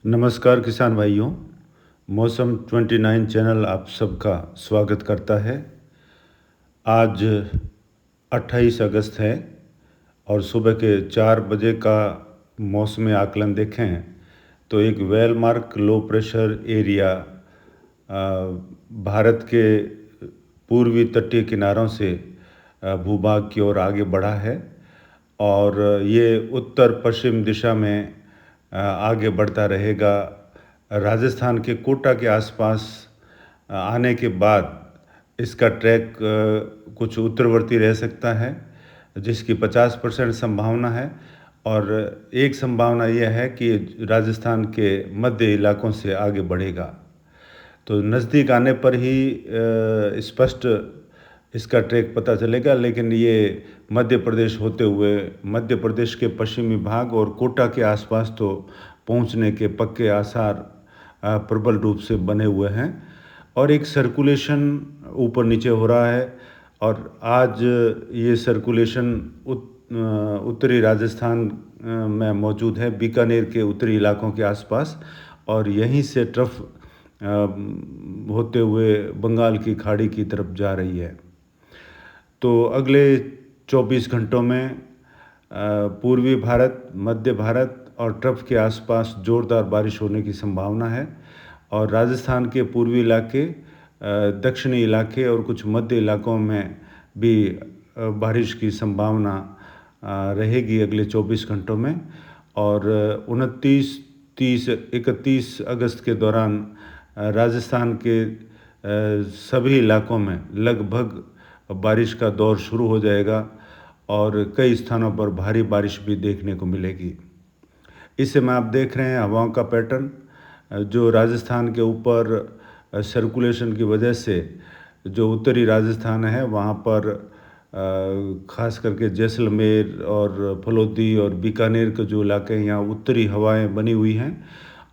नमस्कार किसान भाइयों। मौसम 29 चैनल आप सबका स्वागत करता है। आज 28 अगस्त है और सुबह के 4 बजे का मौसमी आकलन देखें तो एक well-marked low pressure area Bharat के पूर्वी तटीय किनारों से भूभाग की ओर आगे बढ़ा है और ये उत्तर पश्चिम दिशा में आगे बढ़ता रहेगा। राजस्थान के कोटा के आसपास आने के बाद इसका ट्रैक कुछ उत्तरवर्ती रह सकता है, जिसकी 50% संभावना है। और एक संभावना यह है कि राजस्थान के मध्य इलाकों से आगे बढ़ेगा। तो नज़दीक आने पर ही स्पष्ट इसका ट्रैक पता चलेगा, लेकिन ये मध्य प्रदेश होते हुए मध्य प्रदेश के पश्चिमी भाग और कोटा के आसपास तो पहुंचने के पक्के आसार प्रबल रूप से बने हुए हैं और एक सर्कुलेशन ऊपर नीचे हो रहा है। और आज ये सर्कुलेशन उत्तरी राजस्थान में मौजूद है, बीकानेर के उत्तरी इलाकों के आसपास, और यहीं से ट्रफ होते हुए बंगाल की खाड़ी की तरफ जा रही है। तो अगले 24 घंटों में पूर्वी भारत, मध्य भारत और ट्रफ के आसपास ज़ोरदार बारिश होने की संभावना है और राजस्थान के पूर्वी इलाके, दक्षिणी इलाके और कुछ मध्य इलाकों में भी बारिश की संभावना रहेगी अगले 24 घंटों में। और 29, 30, 31 अगस्त के दौरान राजस्थान के सभी इलाकों में लगभग बारिश का दौर शुरू हो जाएगा और कई स्थानों पर भारी बारिश भी देखने को मिलेगी। इस समय आप देख रहे हैं हवाओं का पैटर्न, जो राजस्थान के ऊपर सर्कुलेशन की वजह से जो उत्तरी राजस्थान है वहाँ पर ख़ास करके जैसलमेर और फलोदी और बीकानेर के जो इलाके हैं, यहाँ उत्तरी हवाएं बनी हुई हैं।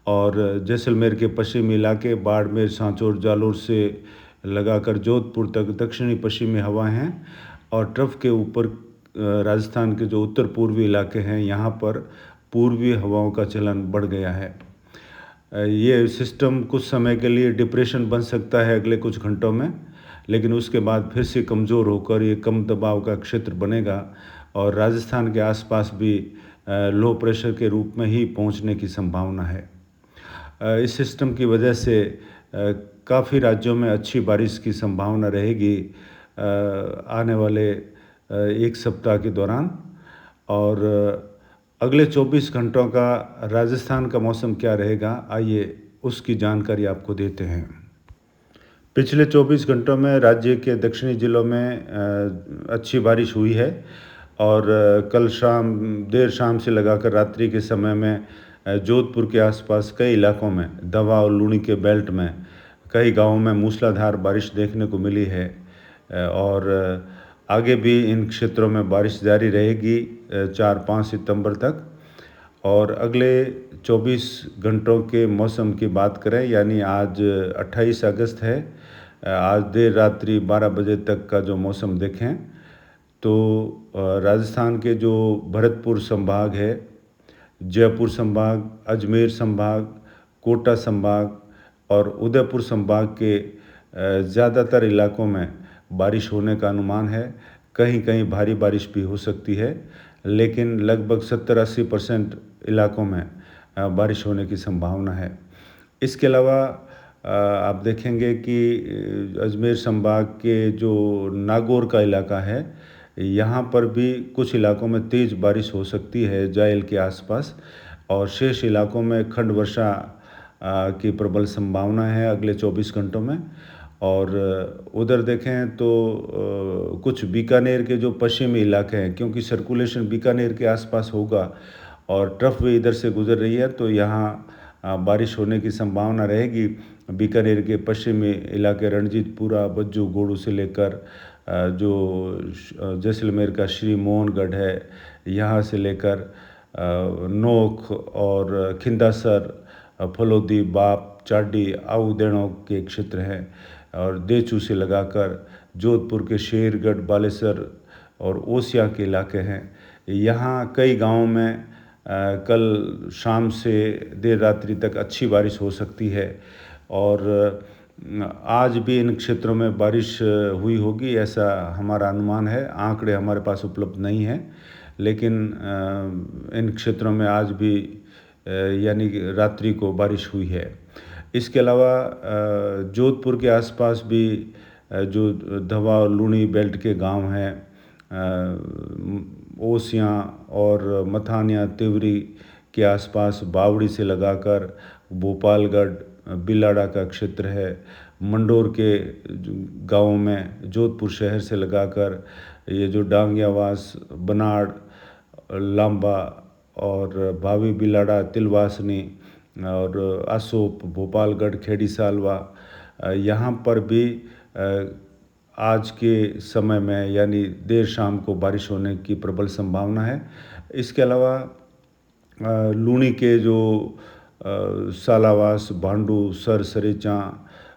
और जैसलमेर के पश्चिमी इलाके बाड़मेर, सांचौर, जालोर से लगाकर जोधपुर तक दक्षिणी पश्चिमी हवाएं हैं। और ट्रफ के ऊपर राजस्थान के जो उत्तर पूर्वी इलाके हैं, यहाँ पर पूर्वी हवाओं का चलन बढ़ गया है। ये सिस्टम कुछ समय के लिए डिप्रेशन बन सकता है अगले कुछ घंटों में, लेकिन उसके बाद फिर से कमज़ोर होकर ये कम दबाव का क्षेत्र बनेगा और राजस्थान के आसपास भी लो प्रेशर के रूप में ही पहुंचने की संभावना है। इस सिस्टम की वजह से काफ़ी राज्यों में अच्छी बारिश की संभावना रहेगी आने वाले एक सप्ताह के दौरान। और अगले 24 घंटों का राजस्थान का मौसम क्या रहेगा, आइए उसकी जानकारी आपको देते हैं। पिछले 24 घंटों में राज्य के दक्षिणी जिलों में अच्छी बारिश हुई है और कल शाम, देर शाम से लगाकर रात्रि के समय में जोधपुर के आसपास कई इलाकों में, दवा और लूणी के बेल्ट में कई गांवों में मूसलाधार बारिश देखने को मिली है। और आगे भी इन क्षेत्रों में बारिश जारी रहेगी 4-5 सितंबर तक। और अगले 24 घंटों के मौसम की बात करें, यानी आज 28 अगस्त है, आज देर रात्रि 12 बजे तक का जो मौसम देखें तो राजस्थान के जो भरतपुर संभाग है, जयपुर संभाग, अजमेर संभाग, कोटा संभाग और उदयपुर संभाग के ज़्यादातर इलाकों में बारिश होने का अनुमान है। कहीं कहीं भारी बारिश भी हो सकती है, लेकिन लगभग 70-80% इलाकों में बारिश होने की संभावना है। इसके अलावा आप देखेंगे कि अजमेर संभाग के जो नागौर का इलाका है, यहाँ पर भी कुछ इलाकों में तेज़ बारिश हो सकती है जायल के आसपास, और शेष इलाकों में खंड वर्षा की प्रबल संभावना है अगले 24 घंटों में। और उधर देखें तो कुछ बीकानेर के जो पश्चिमी इलाके हैं, क्योंकि सर्कुलेशन बीकानेर के आसपास होगा और ट्रफ भी इधर से गुजर रही है, तो यहाँ बारिश होने की संभावना रहेगी। बीकानेर के पश्चिमी इलाके रणजीतपुरा, बज्जू, गोड़ू से लेकर जो जैसलमेर का श्री मोहनगढ़ है, यहाँ से लेकर नोख और खिंदासर, फलोदी, बाप, चाडी, आउदेणों के क्षेत्र हैं। और देचू से लगाकर जोधपुर के शेरगढ़, बालेसर और ओसिया के इलाके हैं। यहाँ कई गांवों में कल शाम से देर रात्रि तक अच्छी बारिश हो सकती है और आज भी इन क्षेत्रों में बारिश हुई होगी ऐसा हमारा अनुमान है। आंकड़े हमारे पास उपलब्ध नहीं हैं, लेकिन इन क्षेत्रों में आज भी यानी कि रात्रि को बारिश हुई है। इसके अलावा जोधपुर के आसपास भी जो धवा और लूणी बेल्ट के गांव हैं, ओसियाँ और मथानिया तिवरी के आसपास बावड़ी से लगाकर भोपालगढ़ बिलाड़ा का क्षेत्र है, मंडोर के गाँव में जोधपुर शहर से लगाकर ये जो डांगियावास, बनाड़, लांबा और भावी बिलाड़ा, तिलवासनी और आसोप, भोपालगढ़, खेड़ी सालवा, यहाँ पर भी आज के समय में यानी देर शाम को बारिश होने की प्रबल संभावना है। इसके अलावा लूणी के जो सालावास, भांडू, सर सरेचा,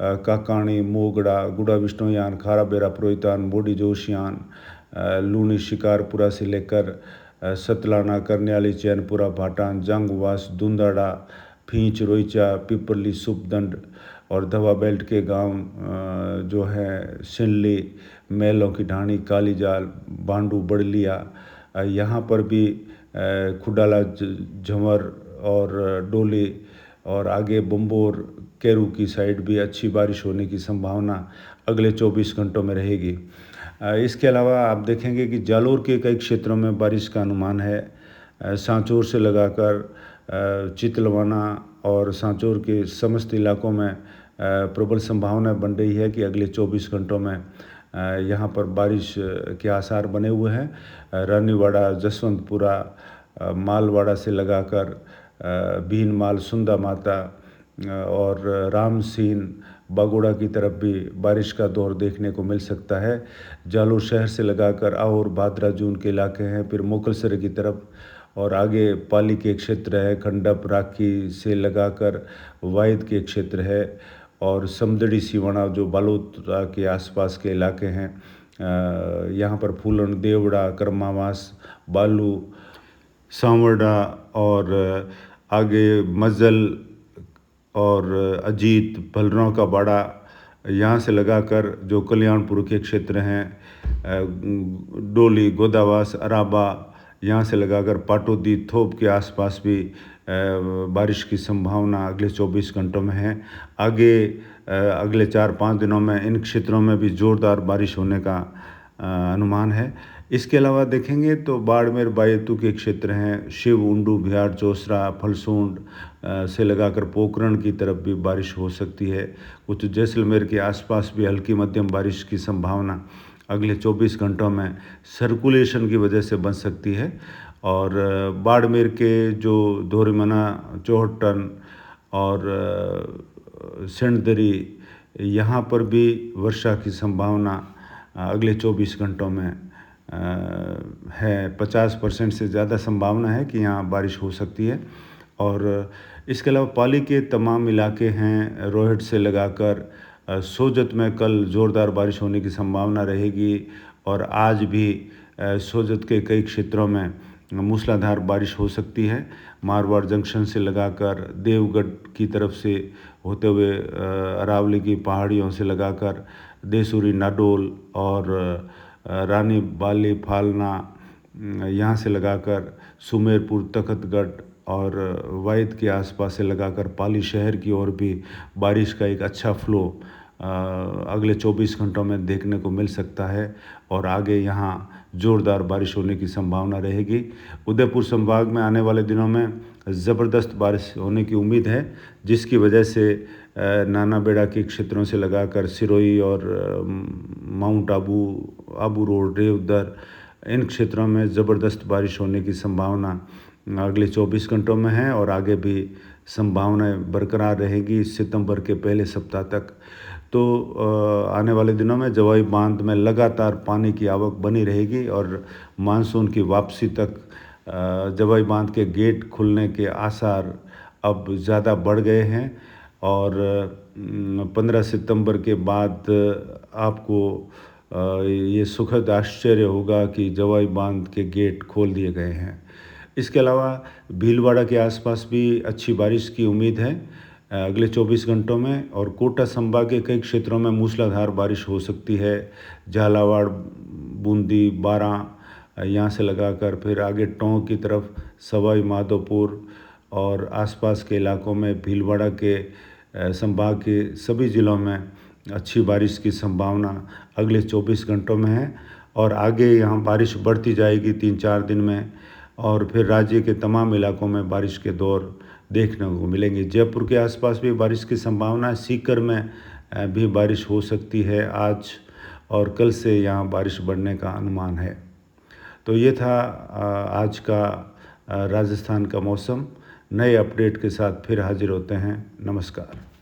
काकाणी, मोगड़ा, गुड़ा विष्णुयान, खाराबेरा प्रोहितान, बोडी जोशियान, लूणी शिकारपुरा से लेकर सतलाना, करन्याली, चैनपुरा, भाटान, जांगवास, दुंदाड़ा, फींच, रोईचा, पिपरली, सुपदंड और धवा बेल्ट के गांव जो हैं सिनली, मैलों की ढाणी, कालीजाल, बांडू, बड़लिया, यहाँ पर भी खुडाला, झंवर और डोली और आगे बम्बोर, केरू की साइड भी अच्छी बारिश होने की संभावना अगले 24 घंटों में रहेगी। इसके अलावा आप देखेंगे कि जालोर के कई क्षेत्रों में बारिश का अनुमान है। सांचौर से लगाकर चितलवाना और सांचौर के समस्त इलाकों में प्रबल संभावना बन रही है कि अगले 24 घंटों में यहाँ पर बारिश के आसार बने हुए हैं। रानीवाड़ा, जसवंतपुरा, मालवाड़ा से लगाकर भीनमाल, सुंदा माता और रामसीन, बागोड़ा की तरफ भी बारिश का दौर देखने को मिल सकता है। जालोर शहर से लगाकर और भादरा जून के इलाके हैं, फिर मोकलसरे की तरफ और आगे पाली के क्षेत्र है, खंडप, राखी से लगाकर वाइद के क्षेत्र है और समदड़ी, सिवाना जो बालोतरा के आसपास के इलाके हैं, यहाँ पर फूलन, देवड़ा, करमावास, बालू, सांवरडा और आगे मज्जल और अजीत, भलराव का बाड़ा, यहाँ से लगाकर जो कल्याणपुर के क्षेत्र हैं, डोली, गोदावास, अराबा, यहाँ से लगाकर पाटोदी, थोप के आसपास भी बारिश की संभावना अगले 24 घंटों में है। आगे अगले 4-5 दिनों में इन क्षेत्रों में भी ज़ोरदार बारिश होने का अनुमान है। इसके अलावा देखेंगे तो बाड़मेर, बायतू के क्षेत्र हैं, शिव, उंडू, बिहार, चौसरा, फलसूंड से लगाकर पोखरण की तरफ भी बारिश हो सकती है। कुछ जैसलमेर के आसपास भी हल्की मध्यम बारिश की संभावना अगले 24 घंटों में सर्कुलेशन की वजह से बन सकती है। और बाड़मेर के जो धोरीमना, चौहटन और सिंधदरी, यहाँ पर भी वर्षा की संभावना अगले 24 घंटों में है। 50% से ज़्यादा संभावना है कि यहाँ बारिश हो सकती है। और इसके अलावा पाली के तमाम इलाके हैं, रोहट से लगाकर सोजत में कल ज़ोरदार बारिश होने की संभावना रहेगी और आज भी सोजत के कई क्षेत्रों में मूसलाधार बारिश हो सकती है। मारवाड़ जंक्शन से लगाकर देवगढ़ की तरफ से होते हुए अरावली की पहाड़ियों से लगाकर देसूरी, नाडोल और रानी बाली, फालना, यहाँ से लगाकर सुमेरपुर, तखतगढ़ और वाइद के आसपास से लगाकर पाली शहर की ओर भी बारिश का एक अच्छा फ्लो अगले 24 घंटों में देखने को मिल सकता है और आगे यहाँ ज़ोरदार बारिश होने की संभावना रहेगी। उदयपुर संभाग में आने वाले दिनों में ज़बरदस्त बारिश होने की उम्मीद है, जिसकी वजह से नानाबेड़ा के क्षेत्रों से लगाकर सिरोही और माउंट आबू, आबू रोड, रेवदर, इन क्षेत्रों में ज़बरदस्त बारिश होने की संभावना अगले 24 घंटों में है और आगे भी संभावनाएं बरकरार रहेगी सितंबर के पहले सप्ताह तक। तो आने वाले दिनों में जवाई बांध में लगातार पानी की आवक बनी रहेगी और मानसून की वापसी तक जवाई बांध के गेट खुलने के आसार अब ज़्यादा बढ़ गए हैं और 15 सितंबर के बाद आपको ये सुखद आश्चर्य होगा कि जवाई बांध के गेट खोल दिए गए हैं। इसके अलावा भीलवाड़ा के आसपास भी अच्छी बारिश की उम्मीद है अगले 24 घंटों में, और कोटा संभाग के कई क्षेत्रों में मूसलाधार बारिश हो सकती है। झालावाड़, बूंदी, बारां, यहाँ से लगाकर फिर आगे टोंक की तरफ, सवाई माधोपुर और आसपास के इलाकों में, भीलवाड़ा के संभाग के सभी ज़िलों में अच्छी बारिश की संभावना अगले 24 घंटों में है। और आगे यहाँ बारिश बढ़ती जाएगी 3-4 दिन में, और फिर राज्य के तमाम इलाकों में बारिश के दौर देखने को मिलेंगे। जयपुर के आसपास भी बारिश की संभावना है, सीकर में भी बारिश हो सकती है आज, और कल से यहाँ बारिश बढ़ने का अनुमान है। तो ये था आज का राजस्थान का मौसम। नए अपडेट के साथ फिर हाजिर होते हैं। नमस्कार।